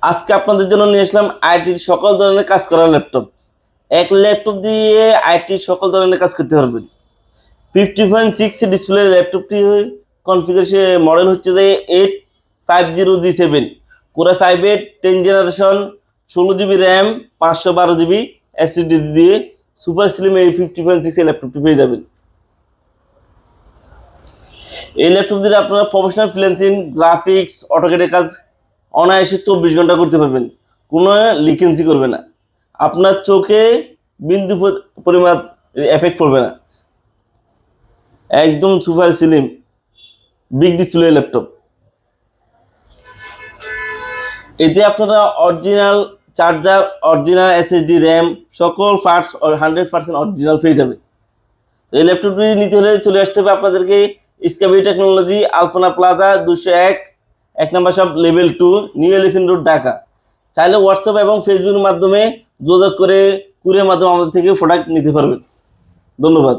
আজকে আপনাদের জন্য নিয়ে আসলাম আইটির সকল ধরনের কাজ করা ল্যাপটপ। এক ল্যাপটপ দিয়ে আইটির সকল ধরনের কাজ করতে পারবেন। 50.6 ডিসপ্লে ল্যাপটপটি কনফিগারেশন মডেল হচ্ছে যে 850G7, core i 5 10 generation, 16 GB RAM, 512 GB SSD দিয়ে সুপার স্লিম এই 50.6 ল্যাপটপটি পেয়ে যাবেন। এই ল্যাপটপ দিয়ে আপনারা প্রফেশনাল ফ্রিল্যান্সিং, গ্রাফিক্স, অটোক্যাডের কাজ অনায়াসে 24 ঘন্টা করতে পারবেন। কোনো লিকেন্সি করবে না, আপনার চোখে বিন্দু পরিমাণ এফেক্ট পড়বে না। একদম super slim big display laptop. এতে আপনারা original charger, original SSD, RAM সকল পার্টস 100% অরিজিনাল পেয়ে যাবে। এই ল্যাপটপটি নিতে হলে চলে আসতে হবে আপনাদেরকে স্কাবি টেকনোলজি, আলপনা প্লাজা 201, 1 নম্বর shop, level 2, new elephant road, Dhaka. চাইলে হোয়াটসঅ্যাপ এবং ফেসবুকের মাধ্যমে যোগাযোগ করে কুরিয়ার মাধ্যমে আমাদের থেকে প্রোডাক্ট নিতে পারবেন। ধন্যবাদ।